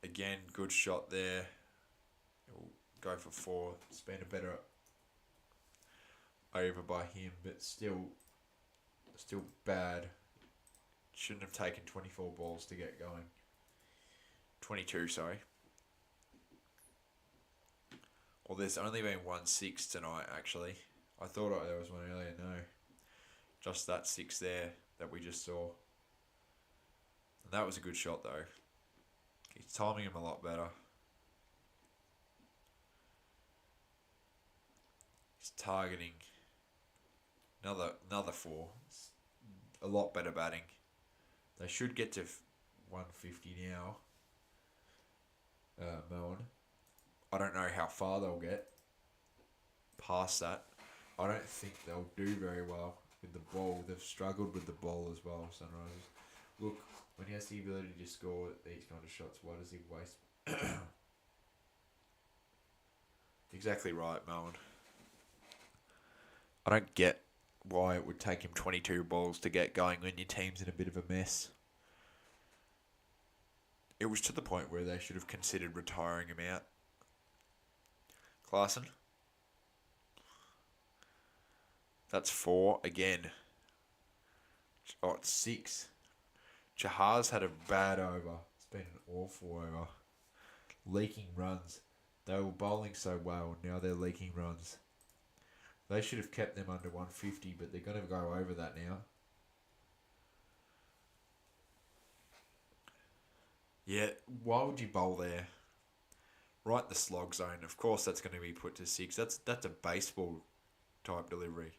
Again, good shot there. It'll go for four. It's been a better over by him, but still bad. Shouldn't have taken 24 balls to get going. 22, sorry. Well, there's only been 1 6 tonight, actually. I thought there was one earlier. No. Just that 6 there that we just saw. And that was a good shot, though. He's timing him a lot better. He's targeting another 4. It's a lot better batting. They should get to 150 now. Moen. I don't know how far they'll get past that. I don't think they'll do very well with the ball. They've struggled with the ball as well, Sunrisers. Look, when he has the ability to score these kind of shots, why does he waste? Exactly right, Moen. I don't get why it would take him 22 balls to get going when your team's in a bit of a mess. It was to the point where they should have considered retiring him out. Klaassen. That's 4 again. Oh, it's 6. Jahar's had a bad over. It's been an awful over. Leaking runs. They were bowling so well, now they're leaking runs. They should have kept them under 150, but they're going to go over that now. Yeah, why would you bowl there? Right in the slog zone. Of course, that's going to be put to 6. That's a baseball type delivery.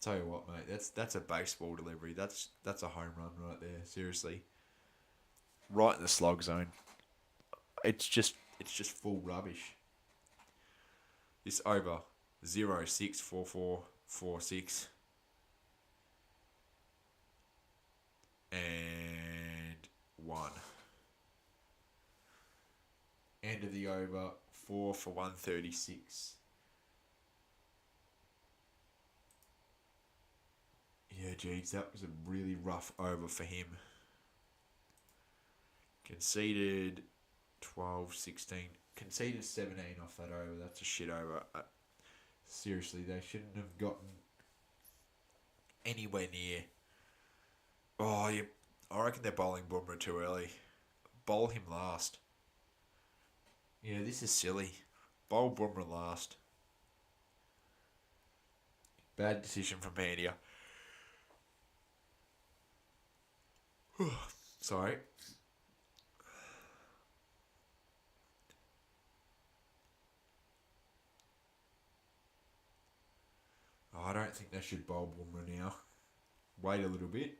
Tell you what, mate, that's a baseball delivery. That's a home run right there. Seriously, right in the slog zone. It's just full rubbish. This over 0 6 4 4 4 6 and 1. End of the over 4 for 136. Yeah, geez, that was a really rough over for him. Conceded 12, 16. Conceded 17 off that over. That's a shit over. Seriously, they shouldn't have gotten anywhere near. Oh, yeah, I reckon they're bowling Bumrah too early. Bowl him last. Yeah, this is silly. Bowl Bumrah last. Bad decision from Pandia. Sorry. Oh, I don't think they should bowl Bumrah now. Wait a little bit.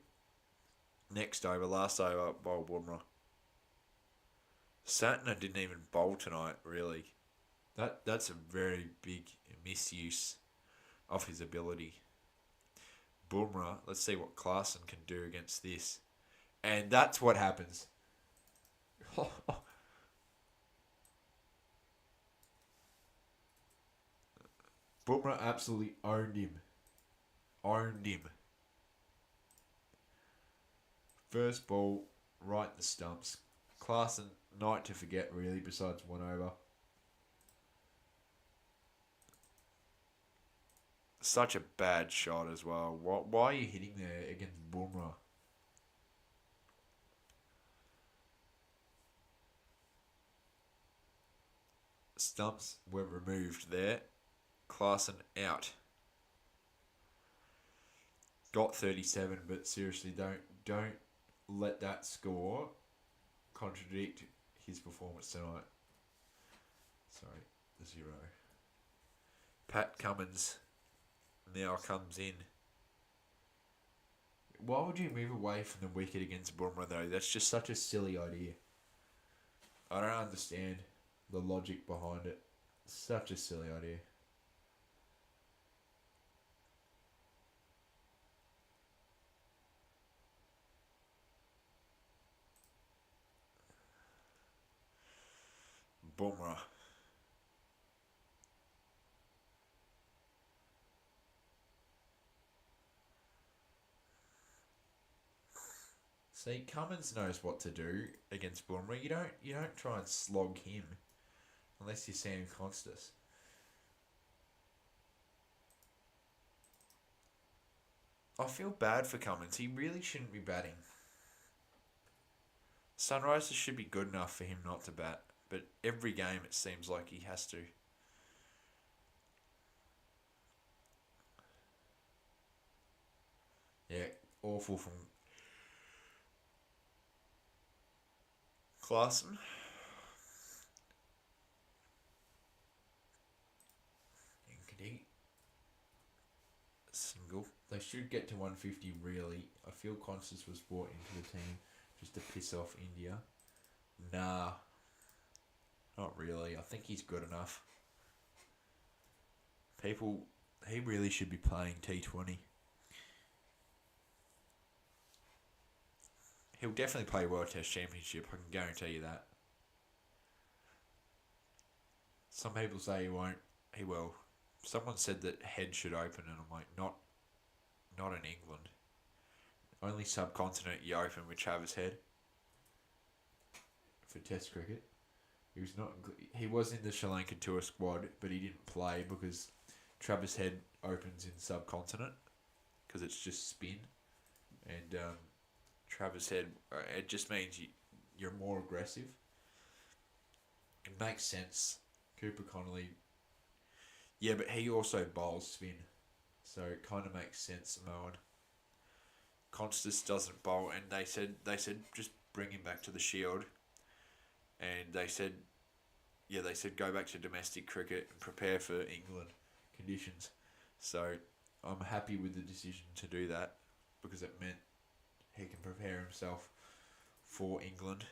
Next over, last over, bowl Bumrah. Santner didn't even bowl tonight, really. That's a very big misuse of his ability. Bumrah, let's see what Klaassen can do against this. And that's what happens. Bumrah absolutely owned him. Owned him. First ball, right in the stumps. Klaassen, night to forget really, besides 1 over. Such a bad shot as well. Why are you hitting there against Bumrah? Stumps were removed there. Klaassen out. Got 37, but seriously, don't let that score contradict his performance tonight. Sorry, the 0. Pat Cummins now comes in. Why would you move away from the wicket against Bumrah though? That's just such a silly idea. I don't understand the logic behind it. Such a silly idea. Bumrah. See, Cummins knows what to do against Bumrah. You don't try and slog him unless you're Sam Constas. I feel bad for Cummins. He really shouldn't be batting. Sunrisers should be good enough for him not to bat, but every game it seems like he has to. Yeah, awful from Klaassen. Inkity. Single. They should get to 150 really. I feel Constance was brought into the team just to piss off India. Nah. Not really. I think he's good enough. He really should be playing T20. He'll definitely play World Test Championship. I can guarantee you that. Some people say he won't. He will. Someone said that Head should open, and I'm like, not in England. Only subcontinent you open with Travis Head for Test cricket. He was not. He was in the Sri Lankan tour squad, but he didn't play because Travis Head opens in subcontinent because it's just spin, and Travis Head. It just means you're more aggressive. It makes sense. Cooper Connolly. Yeah, but he also bowls spin, so it kind of makes sense. Moen. Constas doesn't bowl, and they said just bring him back to the Shield, and they said go back to domestic cricket and prepare for England conditions. So I'm happy with the decision to do that because it meant he can prepare himself for England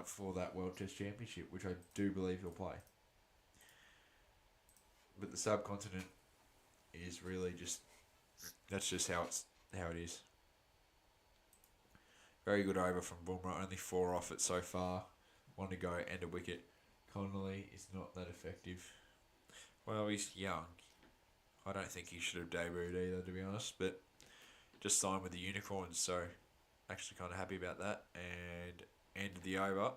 for that World Test Championship, which I do believe he'll play. But the subcontinent is really that's just how it is. Very good over from Bumrah, only 4 off it so far. 1 to go and a wicket. Connolly is not that effective. Well, he's young. I don't think he should have debuted either, to be honest, but just signed with the Unicorns, so actually kind of happy about that. And end of the over.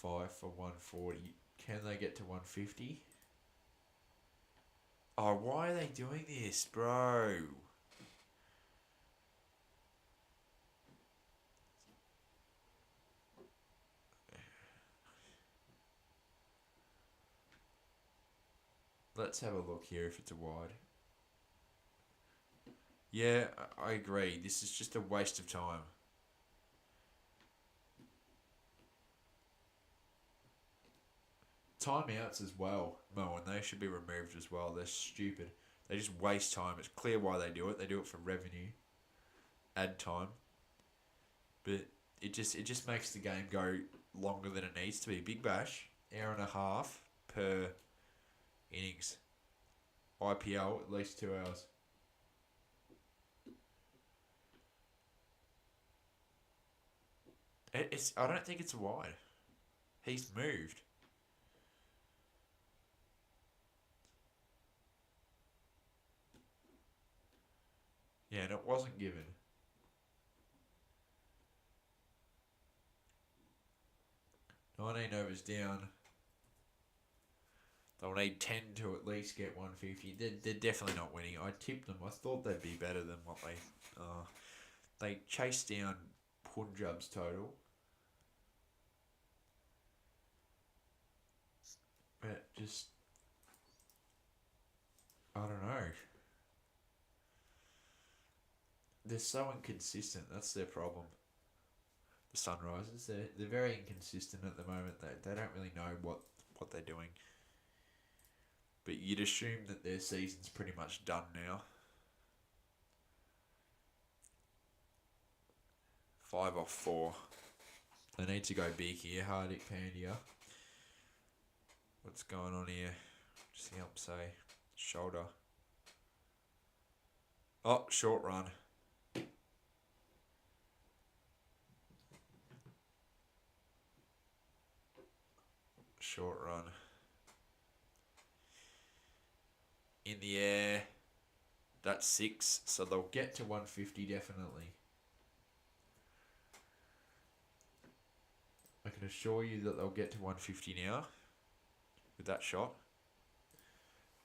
5 for 140. Can they get to 150? Oh, why are they doing this, bro? Let's have a look here if it's a wide. Yeah, I agree. This is just a waste of time. Timeouts as well, Mo, and they should be removed as well. They're stupid. They just waste time. It's clear why they do it. They do it for revenue. Add time. But it just makes the game go longer than it needs to be. Big Bash, hour and a half per innings. IPL, at least 2 hours. I don't think it's wide. He's moved. Yeah, and it wasn't given. 19 overs down. They'll need 10 to at least get 150. They're definitely not winning. I tipped them. I thought they'd be better than what they chased down Punjab's total. But just, I don't know. They're so inconsistent. That's their problem. The Sunrisers, they're very inconsistent at the moment. They don't really know what they're doing. But you'd assume that their season's pretty much done now. 5 off 4. They need to go big here. Hardik Pandya. What's going on here? Just the ump say. Shoulder. Oh, short run. Short run. In the air. That's 6. So they'll get to 150 definitely. I can assure you that they'll get to 150 now. With that shot.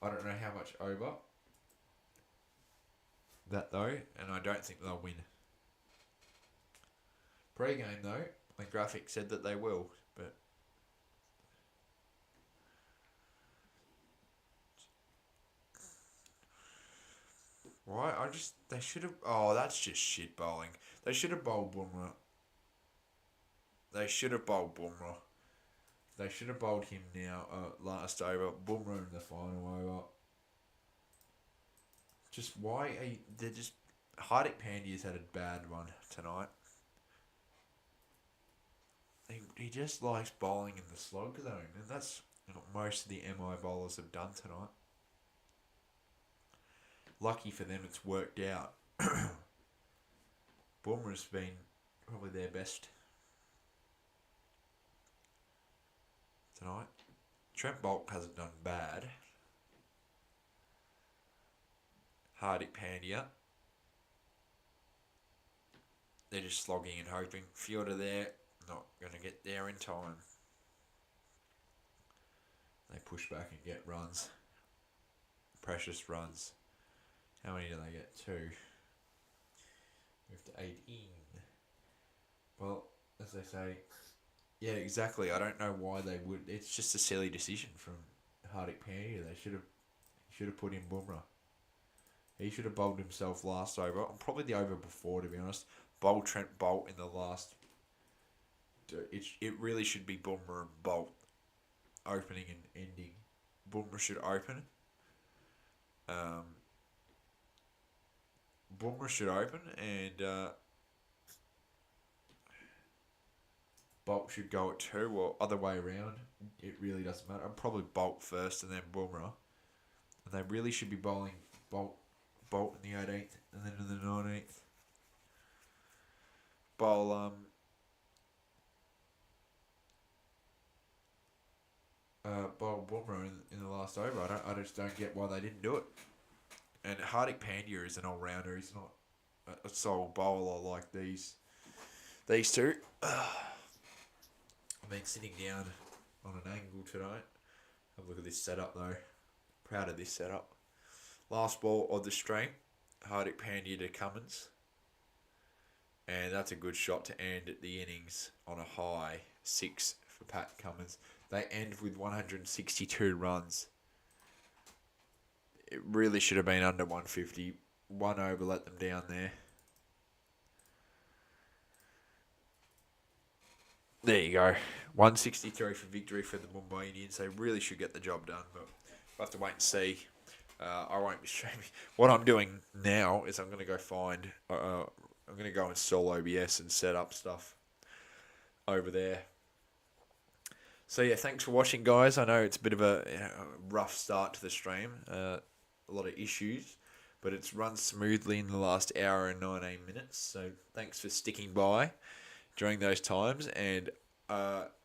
I don't know how much over. That though. And I don't think they'll win. Pre-game though. The graphic said that they will. But why? They should have. Oh, that's just shit bowling. They should have bowled Bumrah. They should have bowled Bumrah. They should have bowled him now. Last over. Bumrah in the final over. Just why? They're just. Hardik Pandya's had a bad one tonight. He just likes bowling in the slog zone, and that's what most of the MI bowlers have done tonight. Lucky for them, it's worked out. Boomer's been probably their best tonight. Trent Bolt hasn't done bad. Hardik Pandya. They're just slogging and hoping. Fielder there, not going to get there in time. They push back and get runs. Precious runs. How many do they get? 2. Move to 18. Well, as they say, yeah, exactly. I don't know why they would. It's just a silly decision from Hardik Pandya. They should have put in Bumrah. He should have bowled himself last over. Probably the over before, to be honest. Bolt Trent Bolt in the last. It really should be Bumrah and Bolt opening and ending. Bumrah should open. Bumrah should open and Bolt should go at 2 or other way around. It really doesn't matter. I'd probably Bolt first and then Bumrah. And they really should be bowling Bolt in the 18th and then in the 19th. Bowl Bumrah in the last over. I just don't get why they didn't do it. And Hardik Pandya is an all rounder. He's not a sole bowler like these two. I've been sitting down on an angle tonight. Have a look at this setup though. Proud of this setup. Last ball of the stream. Hardik Pandya to Cummins. And that's a good shot to end the innings on a high 6 for Pat Cummins. They end with 162 runs. It really should have been under 150. 1 over let them down there. There you go. 163 for victory for the Mumbai Indians. They really should get the job done, but we'll have to wait and see. I won't be streaming. What I'm doing now is I'm going to go find... I'm going to go install OBS and set up stuff over there. So yeah, thanks for watching, guys. I know it's a bit of a rough start to the stream. A lot of issues, but it's run smoothly in the last hour and 19 minutes. So thanks for sticking by during those times. And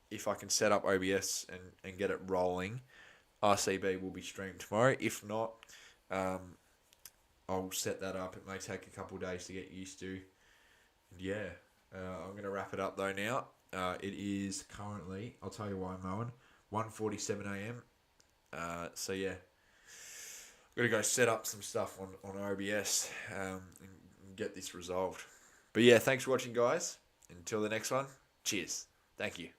if I can set up OBS and get it rolling, RCB will be streamed tomorrow. If not, I'll set that up. It may take a couple of days to get used to. And yeah, I'm going to wrap it up though now. It is currently, I'll tell you why I'm mowing, 1:47 a.m. So yeah, I've got to go set up some stuff on OBS and get this resolved. But yeah, thanks for watching, guys. Until the next one, cheers. Thank you.